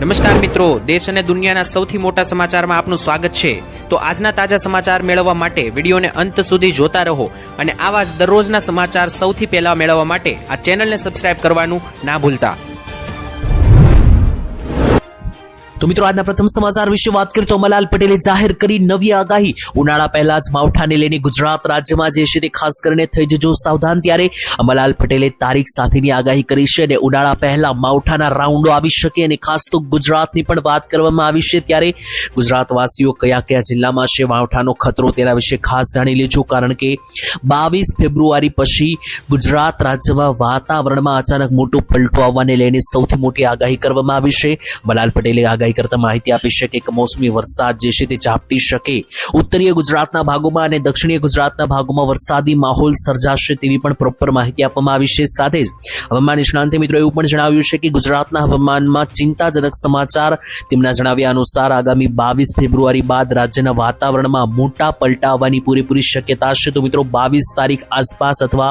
નમસ્કાર મિત્રો, દેશ અને દુનિયાના સૌથી મોટા સમાચારમાં આપનું સ્વાગત છે। તો આજના તાજા સમાચાર મેળવવા માટે વિડીયોને અંત સુધી જોતા રહો અને આવા જ દરરોજના સમાચાર સૌથી પહેલા મેળવવા માટે આ ચેનલને સબસ્ક્રાઇબ કરવાનું ના ભૂલતા। તો મિત્રો આજના પ્રથમ સમાચાર વિશે વાત કરીએ તો અંબાલાલ પટેલે જાહેર કરી નવી આગાહી। ઉનાળા પહેલા જ માવઠાને લઈને ગુજરાત રાજ્યમાં જે છે તે ખાસ કરીને થઈ જજો સાવધાન। ત્યારે અંબાલાલ પટેલે તારીખ સાથેની આગાહી કરી છે અને ઉનાળા પહેલા માવઠાના રાઉન્ડો આવી શકે અને ખાસ તો ગુજરાતની પણ વાત કરવામાં આવી છે। ત્યારે ગુજરાતવાસીઓ કયા કયા જિલ્લામાં છે માવઠાનો ખતરો તેના વિશે ખાસ જાણી લેજો, કારણ કે 22 ફેબ્રુઆરી પછી ગુજરાત રાજ્યમાં વાતાવરણમાં અચાનક મોટો પલટો આવવાને લઈને સૌથી મોટી આગાહી કરવામાં આવી છે। અંબાલાલ પટેલે આગાહી કરતા માહિતી આપી છે કે કમોસમી વરસાદ જે છે તે ઝાપટી શકે, ઉત્તરીય ગુજરાતના ભાગોમાં અને દક્ષિણીય ગુજરાતના ભાગોમાં વરસાદી માહોલ સર્જાશે તેવી પણ પ્રોપર માહિતી આપવામાં આવી છે। સાથે જ હવામાન નિષ્ણાંતે મિત્રો એવું પણ જણાવ્યું છે કે ગુજરાતના હવામાનમાં ચિંતાજનક સમાચાર। તેમના જણાવ્યા અનુસાર આગામી 22 ફેબ્રુઆરી બાદ રાજ્યના વાતાવરણમાં મોટા પલટા આવવાની પૂરેપૂરી શક્યતા છે। તો મિત્રો 22 તારીખ આસપાસ અથવા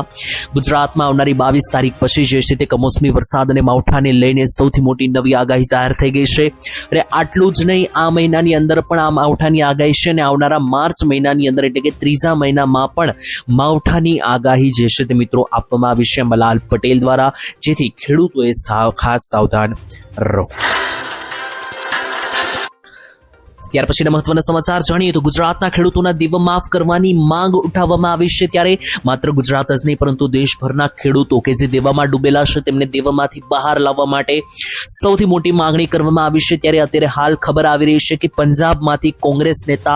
ગુજરાતમાં આવનારી 22 તારીખ પછી જે છે તે કમોસમી વરસાદ અને માવઠાને લઈને સૌથી મોટી નવી આગાહી જાહેર થઈ ગઈ છે। અને આટલું જ નહીં, આ મહિનાની અંદર પણ આ માવઠાની આગાહી છે અને આવનારા માર્ચ મહિનાની અંદર એટલે કે ત્રીજા મહિનામાં પણ માવઠાની આગાહી જે છે તે મિત્રો આપવામાં આવી છે અંબાલાલ પટેલ દ્વારા, જેથી ખેડૂતોએ ખાસ સાવધાન રહો। ત્યાર પછીના મહત્વના સમાચાર જાણીએ તો ગુજરાતના ખેડૂતોના દેવા માફ કરવાની માંગ ઉઠાવવામાં આવી છે। ત્યારે માત્ર ગુજરાત જ નહીં પરંતુ દેશભરના ખેડૂતો કે જે દેવામાં ડૂબેલા છે તેમને દેવામાંથી બહાર લાવવા માટે સૌથી મોટી માંગણી કરવામાં આવી છે। ત્યારે અત્યારે હાલ ખબર આવી રહી છે કે પંજાબમાંથી કોંગ્રેસ નેતા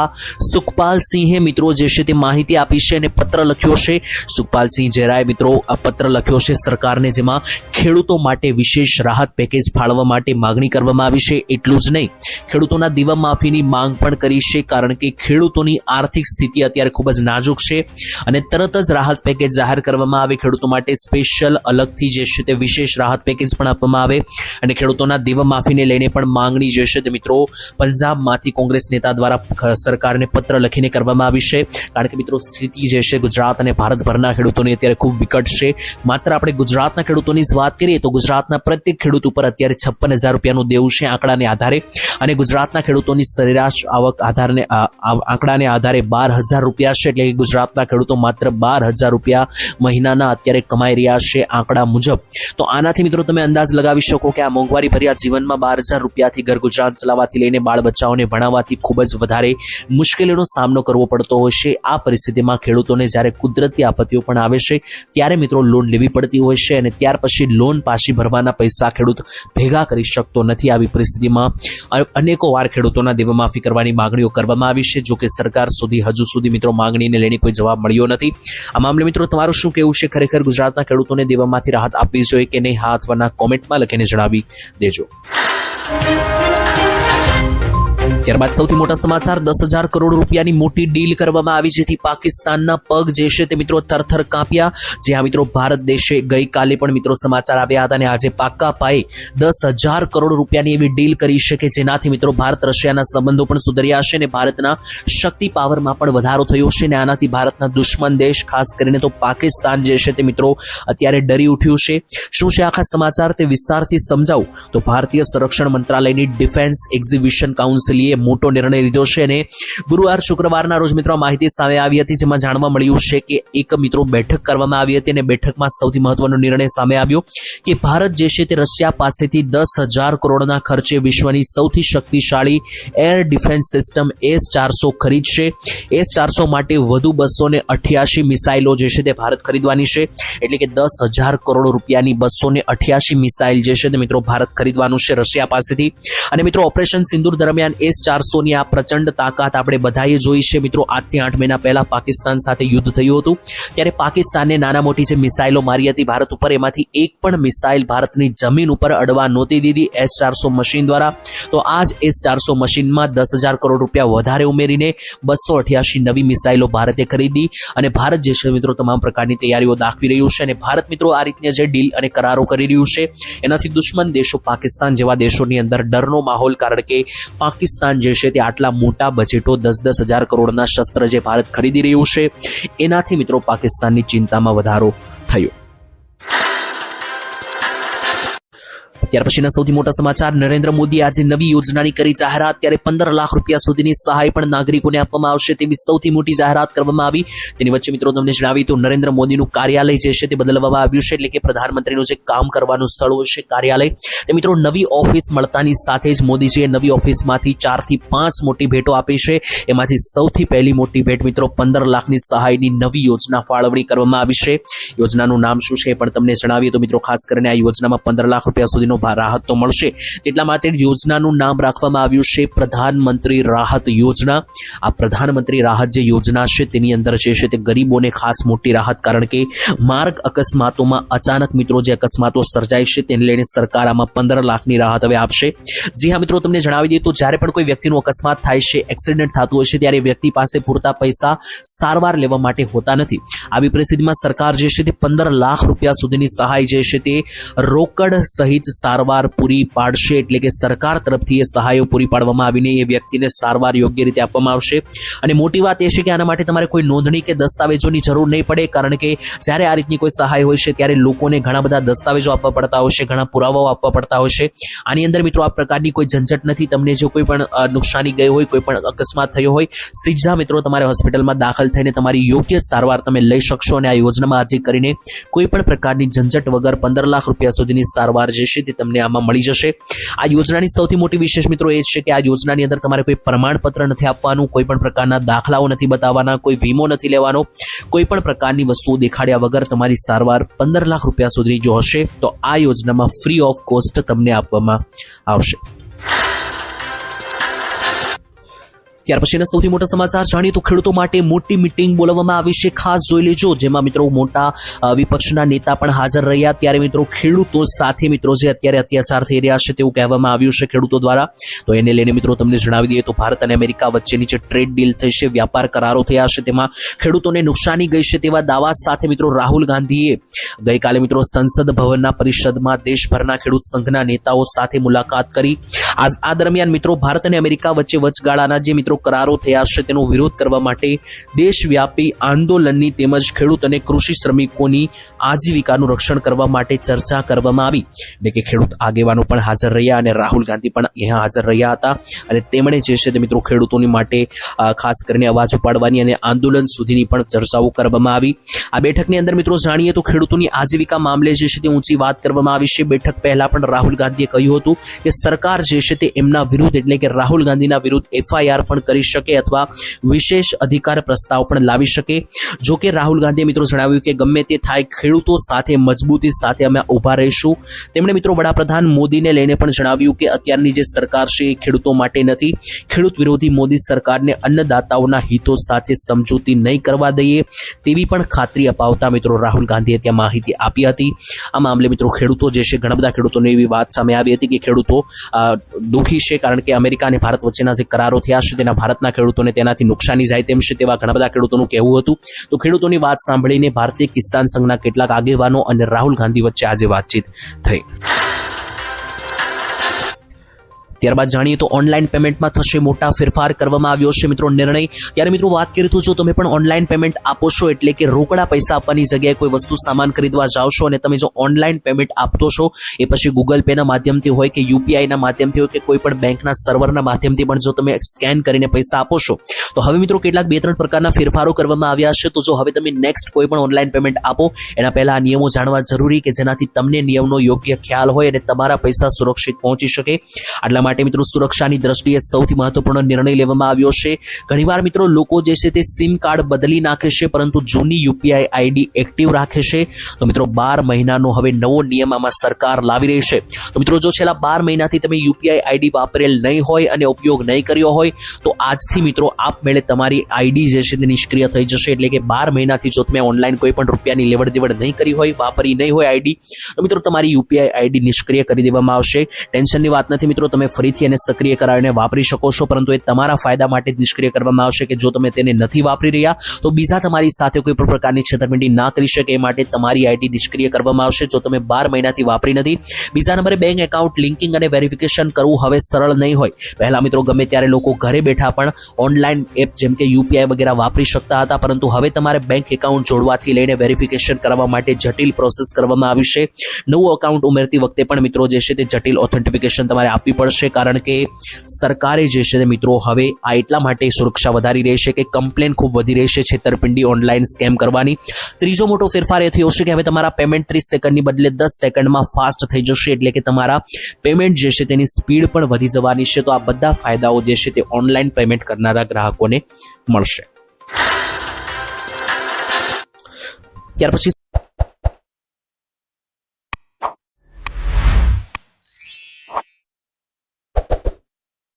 સુખપાલસિંહે મિત્રો જે છે તે માહિતી આપી છે અને પત્ર લખ્યો છે। સુખપાલસિંહ જરાએ મિત્રો આ પત્ર લખ્યો છે સરકારને, જેમાં ખેડૂતો માટે વિશેષ રાહત પેકેજ ફાળવવા માટે માંગણી કરવામાં આવી છે। એટલું જ નહીં, ખેડૂતોના દેવા માફીની માંગ પણ કરી છે, કારણ કે ખેડૂતોની આર્થિક સ્થિતિ અત્યારે ખૂબ જ નાજુક છે અને તરત જ રાહત પેકેજ જાહેર કરવામાં આવે, ખેડૂતો માટે સ્પેશિયલ અલગથી જે છે તે વિશેષ રાહત પેકેજ પણ આપવામાં આવે અને ખેડૂતોના દેવા માફીને લઈને પણ માંગણી જે છે તે મિત્રો પંજાબમાંથી કોંગ્રેસ નેતા દ્વારા સરકારને પત્ર લખીને કરવામાં આવી છે। કારણ કે મિત્રો સ્થિતિ જે છે ગુજરાત અને ભારતભરના ખેડૂતોની અત્યારે ખૂબ વિકટ છે। માત્ર આપણે ગુજરાતના ખેડૂતોની જ વાત કરીએ તો ગુજરાતના પ્રત્યેક ખેડૂત ઉપર અત્યારે 56,000 રૂપિયાનું દેવું છે આંકડાને આધારે, અને ગુજરાતના ખેડૂતોની સરેરાશ આવક આંકડાને આધારે 12,000 રૂપિયા છે। એટલે કે ગુજરાતના ખેડૂતો માત્ર 12,000 રૂપિયા મહિનાના અત્યારે કમાઈ રહ્યા છે આંકડા મુજબ। તો આનાથી મિત્રો તમે અંદાજ લગાવી શકો કે આ મોંઘવારી ભર્યા જીવનમાં 12,000 રૂપિયાથી ઘર ગુજરાન ચલાવવાથી લઈને બાળ બચ્ચાઓને ભણાવવાથી ખૂબ જ વધારે મુશ્કેલીનો સામનો કરવો પડતો હોય છે। આ પરિસ્થિતિમાં ખેડૂતોને જ્યારે કુદરતી આપત્તિઓ પણ આવે છે ત્યારે મિત્રો લોન લેવી પડતી હોય છે અને ત્યાર પછી લોન પાછી ભરવાના પૈસા ખેડૂત ભેગા કરી શકતો નથી। આવી પરિસ્થિતિમાં અનેકો વાર ખેડૂતોના દેવા માફી કરવાની માંગણીઓ કરવામાં આવી છે, જો કે સરકાર હજુ સુધી મિત્રો માંગણીને લઈને કોઈ જવાબ મળ્યો નથી। આ મામલે મિત્રો તમારું શું કહેવું છે? ખરેખર ગુજરાતના ખેડૂતોને દેવામાંથી રાહત આપવી જોઈએ કે નહીં? હા અથવાના કોમેન્ટમાં લખીને જણાવી દેજો। ત્યારબાદ સૌથી મોટા સમાચાર, 10,000 કરોડ રૂપિયાની મોટી ડીલ કરવામાં આવી, જેથી પાકિસ્તાનના પગ જે છે તે મિત્રો થરથર કાપ્યા। જ્યાં મિત્રો ભારત દેશે ગઈકાલે પણ મિત્રો સમાચાર આવ્યા હતા અને આજે પાક્કા પાયે 10,000 કરોડ રૂપિયાની એવી ડીલ કરી છે કે જેનાથી મિત્રો ભારત રશિયાના સંબંધો પણ સુધર્યા છે અને ભારતના શક્તિ પાવરમાં પણ વધારો થયો છે અને આનાથી ભારતના દુશ્મન દેશ ખાસ કરીને તો પાકિસ્તાન જે છે તે મિત્રો અત્યારે ડરી ઉઠ્યું છે। શું છે આખા સમાચાર તે વિસ્તારથી સમજાવું તો ભારતીય સંરક્ષણ મંત્રાલયની ડિફેન્સ એક્ઝિબિશન કાઉન્સિલે મોટો નિર્ણય લીધો છે અને ગુરુવાર શુક્રવારના રોજ મિત્રો માહિતી સામે આવી હતી, જેમાં જાણવા મળ્યું છે કે એક મિત્રો બેઠક કરવામાં આવી હતી અને બેઠકમાં સૌથી મહત્વનો નિર્ણય સામે આવ્યો કે ભારત જે છે તે રશિયા પાસેથી 10,000 કરોડના ખર્ચે વિશ્વની સૌથી શક્તિશાળી એર ડિફેન્સ સિસ્ટમ S-400 ખરીદશે। S-400 માટે વધુ 288 મિસાઇલો જે છે તે ભારત ખરીદવાની છે, એટલે કે 10,000 કરોડ રૂપિયાની 288 મિસાઇલ જે છે તે મિત્રો ભારત ખરીદવાનું છે રશિયા પાસેથી। અને મિત્રો ઓપરેશન સિંદૂર દરમિયાન S-400 ની આ પ્રચંડ તાકાત આપણે બધાએ જોઈ છે। મિત્રો 8 થી 8 મહિના પહેલા પાકિસ્તાન સાથે યુદ્ધ થયું હતું, ત્યારે પાકિસ્તાને નાના મોટી જે મિસાઇલો મારી હતી ભારત ઉપર, એમાંથી એક પણ મિસાઇલ ભારતની જમીન ઉપર અડવા નહોતી દીધી S-400 મશીન દ્વારા। તો આ જ S-400 મશીનમાં 10,000 કરોડ રૂપિયા વધારે ઉમેરીને 288 નવી મિસાઇલો ભારતે ખરીદી અને ભારત જે છે મિત્રો તમામ પ્રકારની તૈયારીઓ દાખવી રહ્યું છે। અને ભારત મિત્રો આ રીતની જે ડીલ અને કરારો કરી રહ્યું છે એનાથી દુશ્મન દેશો પાકિસ્તાન જેવા દેશોની અંદર ડરનો માહોલ, કારણ કે પાકિસ્તાન જે છે તે આટલા મોટા બજેટો 10,000 કરોડના શસ્ત્ર જે ભારત ખરીદી રહ્યું છે એનાથી મિત્રો પાકિસ્તાનની ચિંતામાં વધારો થયો। ત્યાર પછીના સૌથી મોટા સમાચાર, નરેન્દ્ર મોદી આજે નવી યોજનાની કરી જાહેરાત. ત્યારે 15 લાખ રૂપિયા સુધીની સહાય પણ નાગરિકોને આપવામાં આવશે તેવી સૌથી મોટી જાહેરાત કરવામાં આવી. તેની વચ્ચે મિત્રો તમને જણાવી તો નરેન્દ્ર મોદીનું કાર્યાલય જે છે તે બદલવામાં આવ્યું છે, એટલે કે પ્રધાનમંત્રીનું જે કામ કરવાનું સ્થળ હોય છે કાર્યાલય, તે મિત્રો નવી ઓફિસ મળતાની સાથે જ મોદીજીએ નવી ઓફિસમાંથી 4 થી 5 મોટી ભેટો આપી છે. એમાંથી સૌથી પહેલી મોટી ભેટ મિત્રો 15 લાખની સહાયની નવી યોજના ફાળવણી કરવામાં આવી છે. યોજનાનું નામ શું છે પણ તમને જણાવીએ તો મિત્રો ખાસ કરીને આ યોજનામાં 15 લાખ રૂપિયા સુધીનો રાહત તો મળશે, તેટલા માટે યોજનાનું નામ રાખવામાં આવ્યું છે પ્રધાનમંત્રી રાહત યોજના. આ પ્રધાનમંત્રી રાહત જે યોજના છે તેની અંદર જે છે તે ગરીબોને ખાસ મોટી રાહત, કારણ કે માર્ગ અકસ્માતોમાં અચાનક મિત્રો જે અકસ્માતો સર્જાય છે તેને લઈને સરકાર આમાં 15 લાખની રાહત હવે આપશે. જી હા મિત્રો, તમને જણાવી દઈએ તો જ્યારે પણ કોઈ વ્યક્તિનું અકસ્માત થાય છે, એક્સિડન્ટ થતું હોય છે, ત્યારે વ્યક્તિ પાસે પૂરતા પૈસા સારવાર લેવા માટે હોતા નથી. આવી પરિસ્થિતિમાં સરકાર જે છે તે 15 લાખ રૂપિયા સુધીની સહાય જે છે તે રોકડ સહિત સારવાર પૂરી પાડશે, એટલે કે સરકાર તરફથી એ સહાયો પૂરી પાડવામાં આવીને એ વ્યક્તિને સારવાર યોગ્ય રીતે આપવામાં આવશે. અને મોટી વાત એ છે કે આના માટે તમારે કોઈ નોંધણી કે દસ્તાવેજોની જરૂર નહીં પડે, કારણ કે જ્યારે આ રીતની કોઈ સહાય હોય છે ત્યારે લોકોને ઘણા બધા દસ્તાવેજો આપવા પડતા હોય છે, ઘણા પુરાવાઓ આપવા પડતા હોય છે. આની અંદર મિત્રો આ પ્રકારની કોઈ ઝંઝટ નથી. તમને જો કોઈ પણ નુકસાની ગઈ હોય, કોઈ પણ અકસ્માત થયો હોય, સીધા મિત્રો તમારે હોસ્પિટલમાં દાખલ થઈને તમારી યોગ્ય સારવાર તમે લઈ શકશો. અને આ યોજનામાં અરજી કરીને કોઈ પણ પ્રકારની ઝંઝટ વગર 15 લાખ રૂપિયા સુધીની સારવાર જે છે તે તમને આમાં મળી જશે. આ યોજનાની સૌથી મોટી વિશેષ મિત્રો એ છે કે આ યોજનાની અંદર તમારે કોઈ પ્રમાણપત્ર નથી આપવાનું, કોઈ પણ પ્રકારના દાખલાઓ નથી બતાવવાના, કોઈ વીમો નથી લેવાનો, કોઈ પણ પ્રકારની વસ્તુઓ દેખાડ્યા વગર તમારી સારવાર 15 લાખ રૂપિયા સુધી જો હશે તો આ યોજનામાં ફ્રી ઓફ કોસ્ટ તમને આપવામાં આવશે. ત્યાર પછીના સૌથી મોટા સમાચાર જાણીએ તો ખેડૂતો માટે મોટી મીટિંગ બોલાવવામાં આવી છે, ખાસ જોઈ લેજો. જેમાં મિત્રો મોટા વિપક્ષના નેતા પણ હાજર રહ્યા. ત્યારે મિત્રો ખેડૂતો સાથે મિત્રો જે અત્યારે અત્યાચાર થઈ રહ્યા છે તેવું કહેવામાં આવ્યું છે ખેડૂતો દ્વારા. તો એને લઈને મિત્રો તમને જણાવી દઈએ તો ભારત અને અમેરિકા વચ્ચેની જે ટ્રેડ ડીલ થઈ છે, વ્યાપાર કરારો થયા છે, તેમાં ખેડૂતોને નુકસાની ગઈ છે તેવા દાવા સાથે મિત્રો રાહુલ ગાંધીએ ગઈકાલે મિત્રો સંસદ ભવનના પરિષદમાં દેશભરના ખેડૂત સંઘના નેતાઓ સાથે મુલાકાત કરી. આ દરમિયાન મિત્રો ભારત અને અમેરિકા વચ્ચે વચગાળાના જે મિત્રો કરારો થયા છે તેનો વિરોધ કરવા માટે દેશવ્યાપી આંદોલનની તેમજ ખેડૂત અને કૃષિ શ્રમિકોની આજીવિકાનું રક્ષણ કરવા માટે ચર્ચા કરવામાં આવી. એટલે કે ખેડૂત આગેવાનો પણ હાજર રહ્યા અને રાહુલ ગાંધી પણ અહીંયા હાજર રહ્યા હતા. અને તેમણે જે છે તે મિત્રો ખેડૂતોની માટે ખાસ કરીને અવાજ ઉપાડવાની અને આંદોલન સુધીની પણ ચર્ચાઓ કરવામાં આવી. આ બેઠકની અંદર મિત્રો જાણીએ તો ખેડૂતોની આજીવિકા મામલે જે છે તે ઊંચી વાત કરવામાં આવી છે. બેઠક પહેલા પણ રાહુલ ગાંધીએ કહ્યું હતું કે સરકાર જે છે તે એમના વિરુદ્ધ એટલે કે રાહુલ ગાંધીના વિરુદ્ધ FIR પણ કરી શકે અથવા વિશેષ અધિકાર પ્રસ્તાવ પણ લાવી શકે. જો કે રાહુલ ગાંધીએ મિત્રો જણાવ્યું કે ગમે તે થાય ખેડૂતો સાથે મજબૂતી સાથે અમે ઊભા રહીશું. તેમણે મિત્રો વડાપ્રધાન મોદીને લઈને પણ જણાવ્યું કે અત્યારની જે સરકાર છે એ ખેડૂતો માટે નથી. ખેડૂત વિરોધી મોદી સરકારને અન્નદાતાઓના હિતો સાથે સમજૂતી નહીં કરવા દઈએ તેવી પણ ખાતરી અપાવતા મિત્રો રાહુલ ગાંધીએ ત્યાં માહિતી આપી હતી. આ મામલે મિત્રો ખેડૂતો જે છે ઘણા બધા ખેડૂતોને એવી વાત સામે આવી હતી કે ખેડૂતો દુઃખી છે, કારણ કે અમેરિકા અને ભારત વચ્ચેના જે કરારો થયા છે તેના ભારતના ખેડૂતોને તેનાથી નુકસાની જાય તેમ છે તેવા ઘણા બધા ખેડૂતોનું કહેવું હતું. તો ખેડૂતોની વાત સાંભળીને ભારતીય કિસાન સંઘના કેટલાક આગેવાનો અને રાહુલ ગાંધી વચ્ચે આજે વાતચીત થઈ. ત્યારબાદ જાણીએ તો ઓનલાઈન પેમેન્ટમાં થશે મોટા ફેરફાર કરવામાં આવ્યો છે મિત્રો નિર્ણય. ત્યારે મિત્રો વાત કરીએ તો જો તમે પણ ઓનલાઈન પેમેન્ટ આપો છો, એટલે કે રોકડા પૈસા આપવાની જગ્યાએ કોઈ વસ્તુ સામાન ખરીદવા જાઓ છો અને તમે જો ઓનલાઈન પેમેન્ટ આપતો છો, એ પછી ગૂગલ પેના માધ્યમથી હોય કે યુપીઆઈના માધ્યમથી હોય કે કોઈ પણ બેંકના સર્વરના માધ્યમથી પણ જો તમે સ્કેન કરીને પૈસા આપો છો, તો હવે મિત્રો કેટલાક 2-3 પ્રકારના ફેરફારો કરવામાં આવ્યા છે. તો જો હવે તમે નેક્સ્ટ કોઈ પણ ઓનલાઈન પેમેન્ટ આપો એના પહેલા આ નિયમો જાણવા જરૂરી કે જેનાથી તમને નિયમનો યોગ્ય ખ્યાલ હોય અને તમારા પૈસા સુરક્ષિત પહોંચી શકે. આટલા માટે મિત્રો સુરક્ષાની દ્રષ્ટિએ સૌથી મહત્વપૂર્ણ નિર્ણય લેવામાં આવ્યો છે. ઘણીવાર મિત્રો લોકો જે છે તે સિમ કાર્ડ બદલી નાખે છે પરંતુ જૂની યુપીઆઈ આઈડી એક્ટિવ રાખે છે. તો મિત્રો 12 મહિનાનો હવે નવો નિયમ આમાં સરકાર લાવી રહી છે. તો મિત્રો જો છેલ્લા 12 મહિનાથી તમે યુપીઆઈ આઈડી વાપરેલ નહીં હોય અને ઉપયોગ નહીં કર્યો હોય તો આજથી મિત્રો આપમેળે તમારી આઈડી જે છે તે નિષ્ક્રિય થઈ જશે. એટલે કે 12 મહિનાથી જો તમે ઓનલાઈન કોઈ પણ રૂપિયાની લેવડ દેવડ નહીં કરી હોય, વાપરી નહીં હોય આઈડી, તો મિત્રો તમારી યુપીઆઈ આઈડી નિષ્ક્રિય કરી દેવામાં આવશે. ટેન્શનની વાત નથી મિત્રો, તમે ફરીથી એને સક્રિય કરાવીને વાપરી શકો છો, પરંતુ એ તમારા ફાયદા માટે જ નિષ્ક્રિય કરવામાં આવશે કે જો તમે તેને નથી વાપરી રહ્યા તો બીજા તમારી સાથે કોઈ પણ પ્રકારની છેતરપિંડી ના કરી શકે એ માટે તમારી આઈડી નિષ્ક્રિય કરવામાં આવશે. જો તમે 12 મહિનાથી વાપરી નથી. બીજા નંબરે બેંક એકાઉન્ટ લિંકિંગ અને વેરિફિકેશન કરવું હવે સરળ નહીં હોય. પહેલા મિત્રો ગમે ત્યારે લોકો ઘરે બેઠા પણ ઓનલાઈન એપ જેમ કે યુપીઆઈ વગેરે વાપરી શકતા હતા, પરંતુ હવે તમારે બેંક એકાઉન્ટ જોડવાથી લઈને વેરિફિકેશન કરવા માટે જટિલ પ્રોસેસ કરવામાં આવી છે. નવું એકાઉન્ટ ઉમેરતી વખતે પણ મિત્રો જે છે તે જટિલ ઓથેન્ટિફિકેશન તમારે આપવી પડશે, કારણ કે સરકારે જે છે તે મિત્રો હવે આ એટલા માટે સુરક્ષા વધારી રહી છે કે કમ્પ્લેન ખૂબ વધી રહી છે છેતરપિંડી ઓનલાઈન સ્કેમ કરવાની. ત્રીજો મોટો ફેરફાર એ થયો છે કે હવે તમારા પેમેન્ટ 30 સેકન્ડની બદલે 10 સેકન્ડમાં ફાસ્ટ થઈ જશે, એટલે કે તમારા પેમેન્ટ જે છે તેની સ્પીડ પણ વધી જવાની છે. તો આ બધા ફાયદાઓ જે છે તે ઓનલાઈન પેમેન્ટ કરનારા ગ્રાહકોને મળશે. ત્યાર પછી